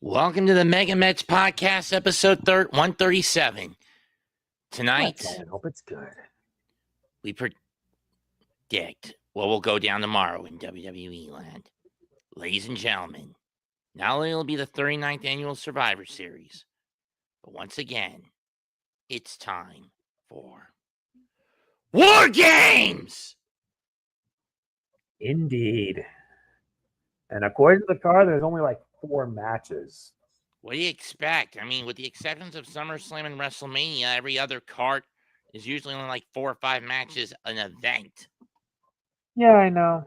Welcome to the MegaMets Podcast, episode 137. Tonight, I hope it's good. we predict what will go down tomorrow in WWE land. Ladies and gentlemen, not only will it be the 39th annual Survivor Series, but once again, it's time for War Games! Indeed. And according to the card, there's only like 4 matches. What do you expect? I mean, with the exceptions of SummerSlam and WrestleMania, every other card is usually only like 4 or 5 matches an event. Yeah, I know.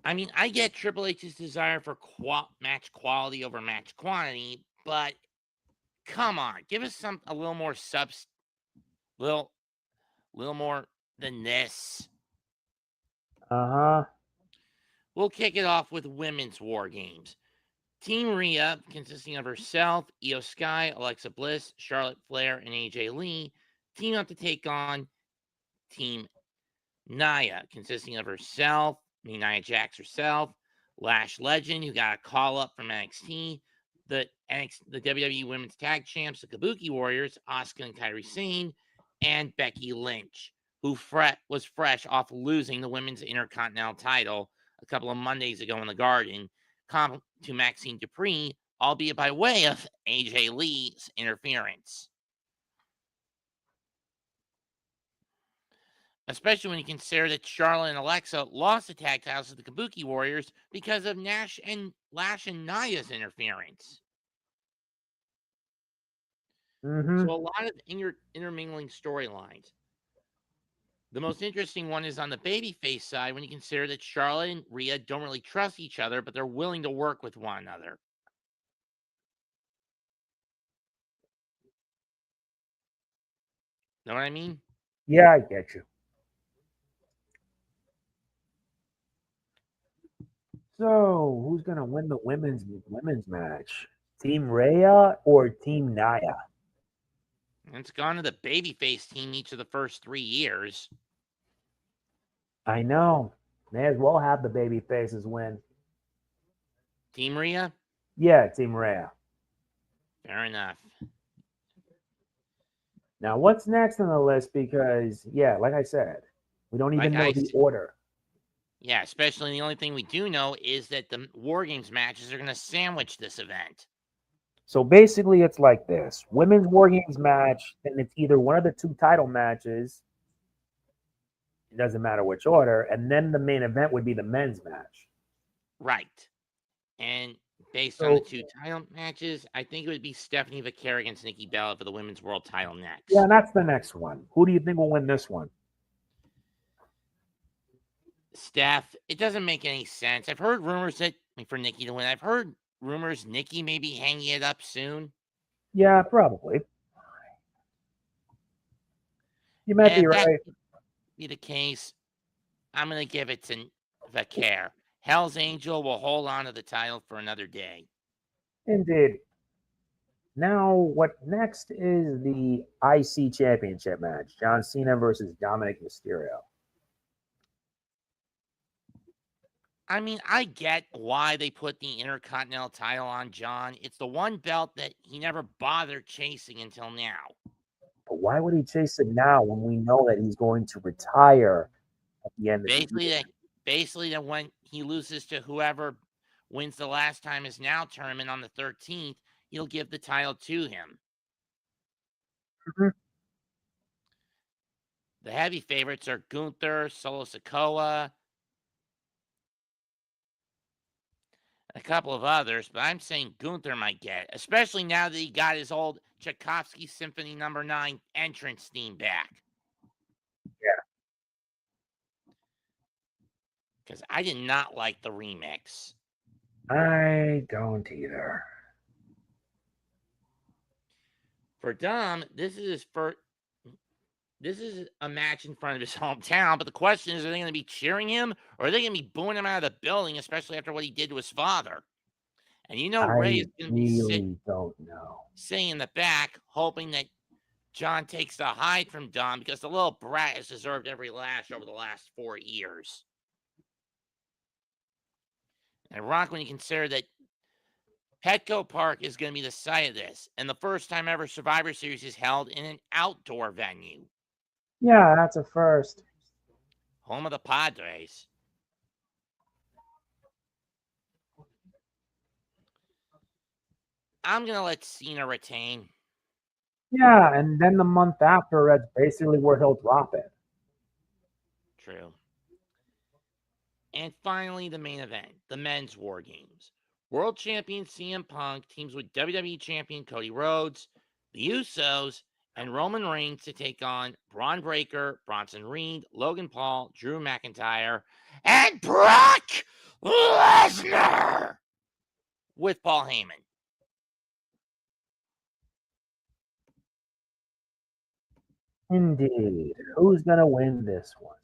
I mean, I get Triple H's desire for match quality over match quantity, but come on, give us a little more little more than this. We'll kick it off with women's War Games. Team Rhea, consisting of herself, Io Sky, Alexa Bliss, Charlotte Flair, and AJ Lee, team up to take on Team Nia, consisting of herself, Nia Jax herself, Lash Legend, who got a call up from NXT, the WWE Women's Tag Champs, the Kabuki Warriors, Asuka and Kairi Sane, and Becky Lynch, who was fresh off losing the Women's Intercontinental title a couple of Mondays ago in the Garden, to Maxine Dupree, albeit by way of AJ Lee's interference. Especially when you consider that Charlotte and Alexa lost the tag titles to the Kabuki Warriors because of Lash and Nia's interference. So a lot of intermingling storylines. The most interesting one is on the babyface side when you consider that Charlotte and Rhea don't really trust each other, but they're willing to work with one another. Know what I mean? Yeah, I get you. So, who's going to win the women's match? Team Rhea or Team Nia? It's gone to the babyface team each of the first 3 years. I know. May as well have the babyfaces win. Team Rhea? Yeah, Team Rhea. Fair enough. Now, what's next on the list? Because, yeah, like I said, we don't even know the order. Yeah, especially the only thing we do know is that the War Games matches are going to sandwich this event. So basically, it's like this. Women's War Games match, and it's either one of the 2 title matches. It doesn't matter which order. And then the main event would be the men's match. Right. And based on the 2 title matches, I think it would be Stephanie Vaquer against Nikki Bella for the women's world title next. Yeah, and that's the next one. Who do you think will win this one? Steph. It doesn't make any sense. I've heard rumors for Nikki to win. I've heard rumors Nikki may be hanging it up soon. Yeah, probably. You might be right. If that be the case, I'm going to give it to Vaquer. Hell's Angel will hold on to the title for another day. Indeed. Now, what next is the IC Championship match. John Cena versus Dominick Mysterio. I mean, I get why they put the Intercontinental title on John. It's the one belt that he never bothered chasing until now. But why would he chase it now when we know that he's going to retire at the end of the year? Basically, that when he loses to whoever wins the last time is now tournament on the 13th, he'll give the title to him. The heavy favorites are Gunther, Solo Sikoa, a couple of others, but I'm saying Gunther might get, especially now that he got his old Tchaikovsky Symphony No. 9 entrance theme back. Yeah. Because I did not like the remix. I don't either. For Dom, this is his first. This is a match in front of his hometown, but the question is, are they going to be cheering him or are they going to be booing him out of the building, especially after what he did to his father? And you know, Ray is going to be sitting in the back, hoping that John takes the hide from Dom because the little brat has deserved every lash over the last 4 years. And rock when you consider that Petco Park is going to be the site of this, and the first time ever Survivor Series is held in an outdoor venue. Yeah, that's a first. Home of the Padres. I'm going to let Cena retain. Yeah, and then the month after, that's basically where he'll drop it. True. And finally, the main event, the men's War Games. World Champion CM Punk teams with WWE Champion Cody Rhodes, the Usos, and Roman Reigns to take on Braun Breaker, Bronson Reed, Logan Paul, Drew McIntyre, and Brock Lesnar with Paul Heyman. Indeed. Who's going to win this one?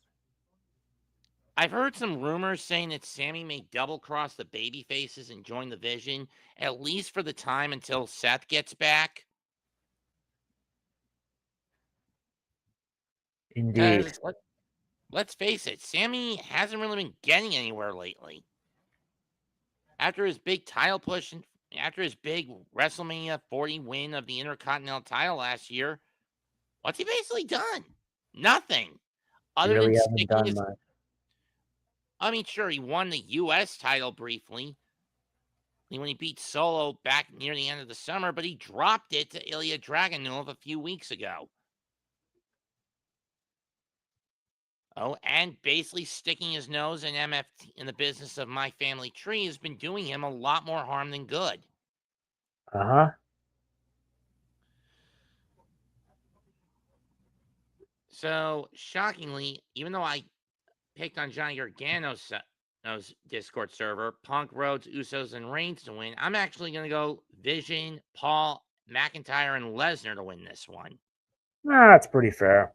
I've heard some rumors saying that Sammy may double cross the baby faces and join the Vision, at least for the time until Seth gets back. Indeed. Because let's face it, Sammy hasn't really been getting anywhere lately. After his big title push, after his big WrestleMania 40 win of the Intercontinental title last year, what's he basically done? Nothing. Other Really than haven't sticking done his. much. I mean, sure, he won the U.S. title briefly when he beat Solo back near the end of the summer, but he dropped it to Ilya Dragunov a few weeks ago. Oh, and basically sticking his nose in MFT in the business of My Family Tree has been doing him a lot more harm than good. Uh-huh. So, shockingly, even though I picked on Johnny Gargano's Discord server, Punk, Rhodes, Usos, and Reigns to win, I'm actually going to go Vision, Paul, McIntyre, and Lesnar to win this one. That's pretty fair.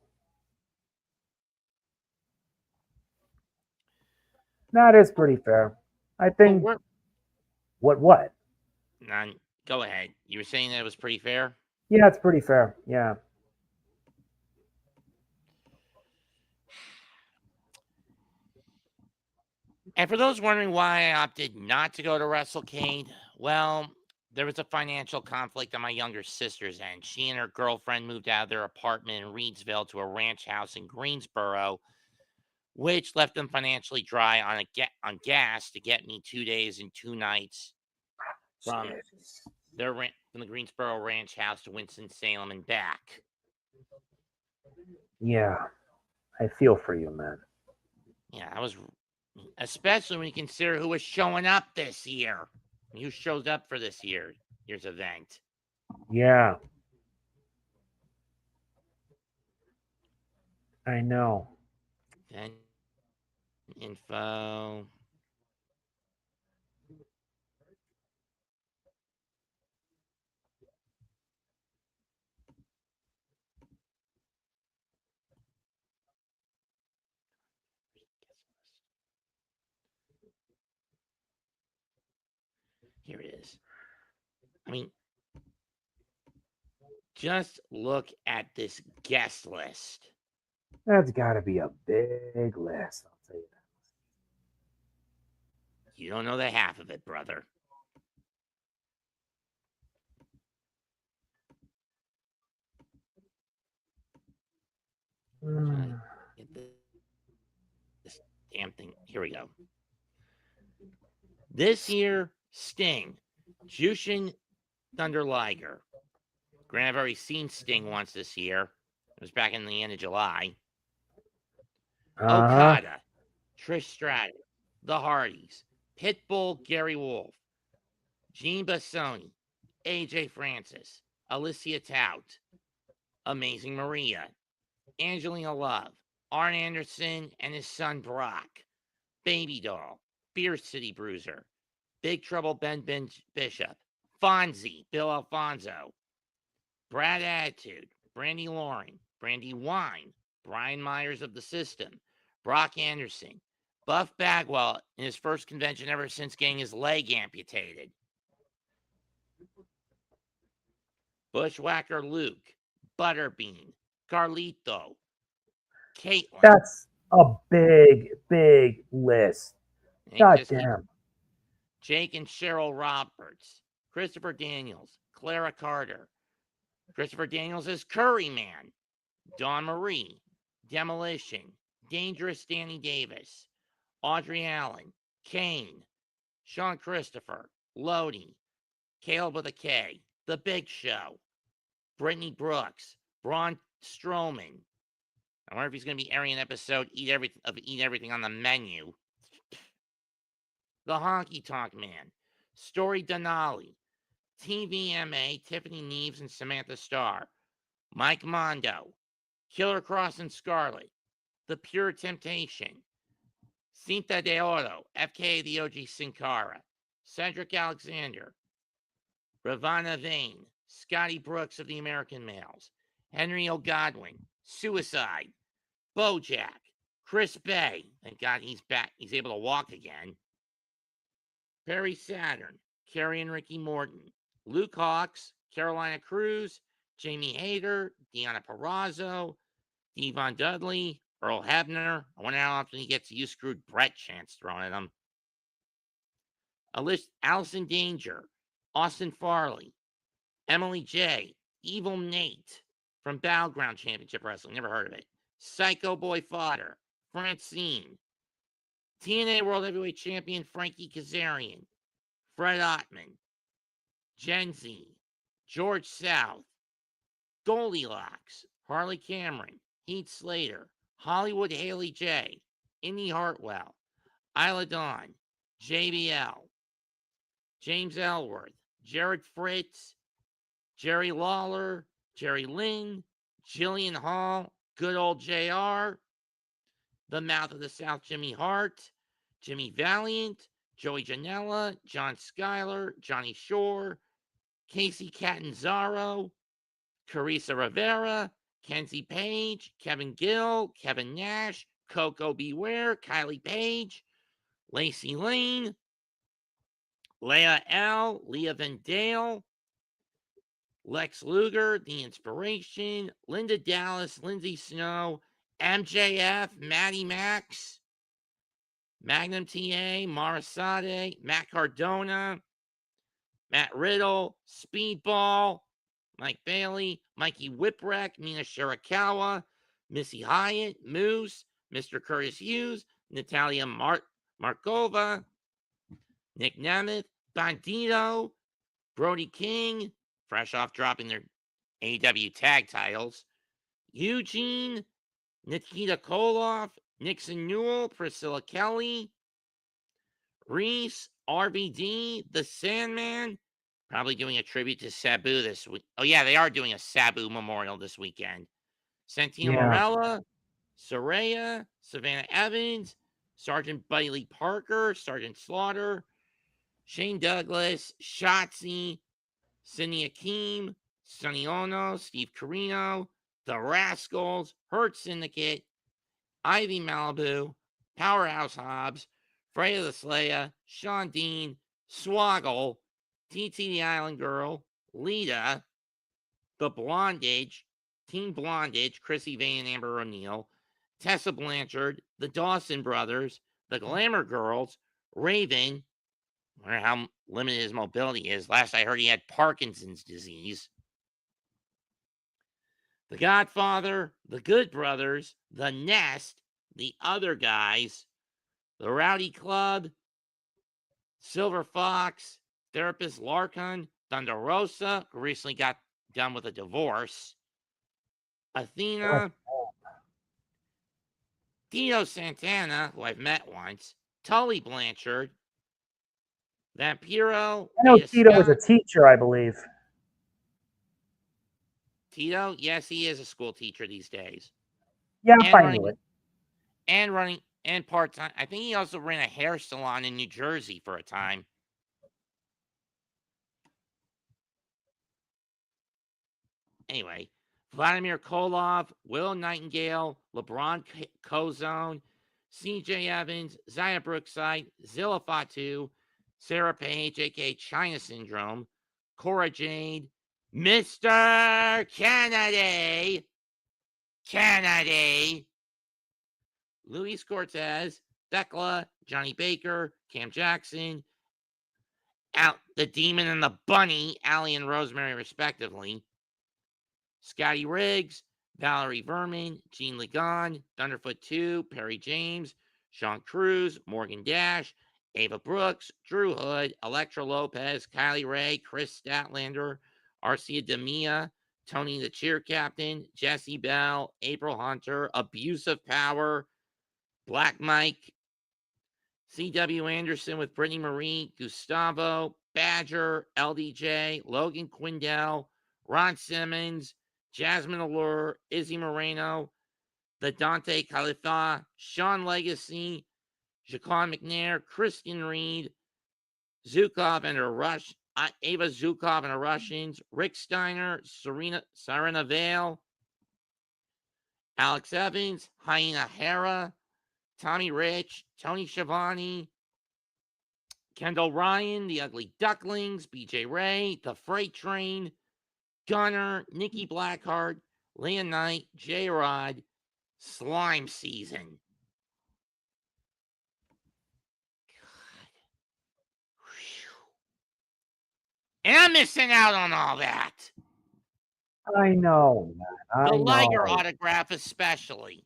That is pretty fair. I think. What? None. Go ahead. You were saying that it was pretty fair? Yeah, it's pretty fair. Yeah. And for those wondering why I opted not to go to WrestleCade, well, there was a financial conflict on my younger sister's end. She and her girlfriend moved out of their apartment in Reedsville to a ranch house in Greensboro, which left them financially dry on gas to get me 2 days and 2 nights from the Greensboro ranch house to Winston-Salem and back. Yeah. I feel for you, man. Yeah, I was, especially when you consider who was showing up this year. Who showed up for this year's event. Yeah. I know. Then info. Here it is. I mean, just look at this guest list. That's got to be a big list. I'll tell you that. You don't know the half of it, brother. Get this damn thing. Here we go. This year, Sting, Jushin Thunder Liger. Granted, I've already seen Sting once this year. It was back in the end of July. Okada, Trish Stratus, The Hardys, Pitbull, Gary Wolf, Gene Bassoni, AJ Francis, Alicia Tout, Amazing Maria, Angelina Love, Arn Anderson and his son Brock, Baby Doll, Beer City Bruiser, Big Trouble Ben Bishop, Fonzie, Bill Alfonso, Brad Attitude, Brandy Lauren, Brandy Wine, Brian Myers of the System, Brock Anderson, Buff Bagwell in his first convention ever since getting his leg amputated, Bushwhacker Luke, Butterbean, Carlito, Caitlyn. That's a big list. God damn. Jake and Cheryl Roberts, Christopher Daniels, Clara Carter. Christopher Daniels as Curry Man, Dawn Marie, Demolition, Dangerous Danny Davis, Audrey Allen, Kane, Sean Christopher, Lodi, Caleb with a K, The Big Show, Brittany Brooks, Braun Strowman. I wonder if he's going to be airing an episode Eat Everything on the Menu. The Honky Tonk Man, Story Denali, TVMA, Tiffany Neves and Samantha Starr, Mike Mondo, Killer Cross and Scarlet, The Pure Temptation, Cinta de Oro, FKA the OG Sin Cara, Cedric Alexander, Ravana Vane, Scotty Brooks of the American Males, Henry O'Godwin, Suicide, Bojack, Chris Bay, thank God he's back, he's able to walk again, Perry Saturn, Kerry and Ricky Morton, Luke Hawks, Carolina Cruz, Jamie Hayter, Deanna Purrazzo, Devon Dudley, Earl Hebner. I wonder how often he gets You Screwed Brett chants thrown at him. Allison Danger, Austin Farley, Emily J, Evil Nate from Battleground Championship Wrestling, never heard of it. Psycho Boy Fodder, Francine, TNA World Heavyweight Champion Frankie Kazarian, Fred Ottman, Gen Z, George South, Goldilocks, Harley Cameron, Heath Slater, Hollywood Haley J, Indy Hartwell, Isla Dawn, JBL, James Ellsworth, Jared Fritz, Jerry Lawler, Jerry Lynn, Jillian Hall, Good Old JR, The Mouth of the South Jimmy Hart, Jimmy Valiant, Joey Janela, John Schuyler, Johnny Shore, Casey Catanzaro, Carissa Rivera, Kenzie Page, Kevin Gill, Kevin Nash, Coco Beware, Kylie Page, Lacey Lane, Leah L, Leah Vendale, Lex Luger, The Inspiration, Linda Dallas, Lindsay Snow, MJF, Maddie Max, Magnum TA, Marasade, Matt Cardona, Matt Riddle, Speedball, Mike Bailey, Mikey Whipwreck, Mina Shirakawa, Missy Hyatt, Moose, Mr. Curtis Hughes, Natalia Markova, Nick Nemeth, Bandito, Brody King, fresh off dropping their AEW tag titles, Eugene, Nikita Koloff, Nixon Newell, Priscilla Kelly, Reese, RVD, The Sandman, probably doing a tribute to Sabu this week. Oh, yeah, they are doing a Sabu memorial this weekend. Santino Marella, Soraya, Savannah Evans, Sergeant Buddy Lee Parker, Sergeant Slaughter, Shane Douglas, Shotzi, Cindy Akeem, Sonny Ono, Steve Carino, The Rascals, Hurt Syndicate, Ivy Malibu, Powerhouse Hobbs, Freya the Slayer, Sean Dean, Swoggle, TT the Island Girl, Lita, The Blondage, Team Blondage, Chrissy Vane and Amber O'Neil, Tessa Blanchard, The Dawson Brothers, The Glamour Girls, Raven. I wonder how limited his mobility is. Last I heard he had Parkinson's disease. The Godfather, The Good Brothers, The Nest, The Other Guys, The Rowdy Club, Silver Fox, Therapist Larkon, Thunder Rosa, who recently got done with a divorce, Athena, Tito Santana, who I've met once, Tully Blanchard, Vampiro. I know Tito was a teacher, I believe. Tito? Yes, he is a school teacher these days. Yeah, I'm fine with it. And part-time. I think he also ran a hair salon in New Jersey for a time. Anyway, Vladimir Koloff, Will Nightingale, LeBron Cozone, CJ Evans, Zaya Brookside, Zilla Fatu, Sarah Page, aka China Syndrome, Cora Jade, Mr. Kennedy, Luis Cortez, Thekla, Johnny Baker, Cam Jackson, Out the Demon and the Bunny, Allie and Rosemary, respectively. Scotty Riggs, Valerie Verman, Jean Ligon, Thunderfoot 2, Perry James, Sean Cruz, Morgan Dash, Ava Brooks, Drew Hood, Electra Lopez, Kylie Ray, Chris Statlander, Arcia Demia, Tony the Cheer Captain, Jesse Bell, April Hunter, Abusive Power, Black Mike, C.W. Anderson with Brittany Marie, Gustavo, Badger, LDJ, Logan Quindell, Ron Simmons, Jasmine Allure, Izzy Moreno, the Dante Califa, Sean Legacy, Jacquan McNair, Kristen Reed, Zukov and her Ava Zukov and her Russians, Rick Steiner, Serena Vale, Alex Evans, Hyena Hera, Tommy Rich, Tony Schiavone, Kendall Ryan, The Ugly Ducklings, BJ Ray, The Freight Train, Gunner, Nikki Blackheart, Leah Knight, J-Rod, Slime Season. And I'm missing out on all that. I know, man. The I Liger know. autograph especially.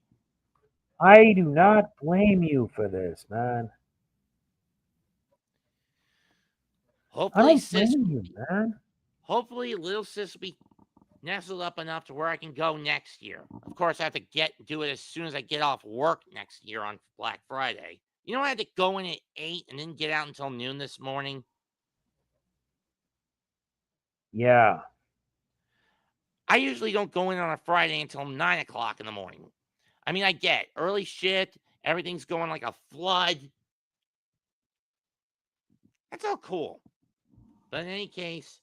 I do not blame you for this, man. I Hopefully, don't blame you, man. Hopefully, little sis will be nestled up enough to where I can go next year. Of course, I have to do it as soon as I get off work next year on Black Friday. You know, I had to go in at 8 and then get out until noon this morning. Yeah. I usually don't go in on a Friday until 9 o'clock in the morning. I mean, I get early shit. Everything's going like a flood. That's all cool. But in any case,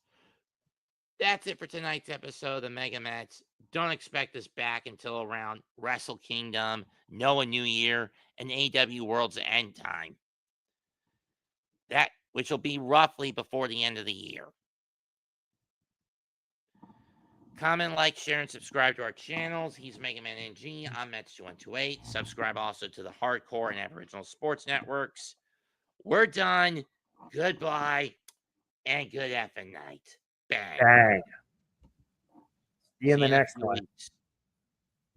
that's it for tonight's episode of the MegaMets. Don't expect us back until around Wrestle Kingdom, Noah New Year, and AW World's End Time. That which will be roughly before the end of the year. Comment, like, share, and subscribe to our channels. He's MegaMan NG. I'm Mets2128. Subscribe also to the Hardcore and Aboriginal Sports Networks. We're done. Goodbye and good effing night. Bang. Bang. See you in the in a next few one. weeks.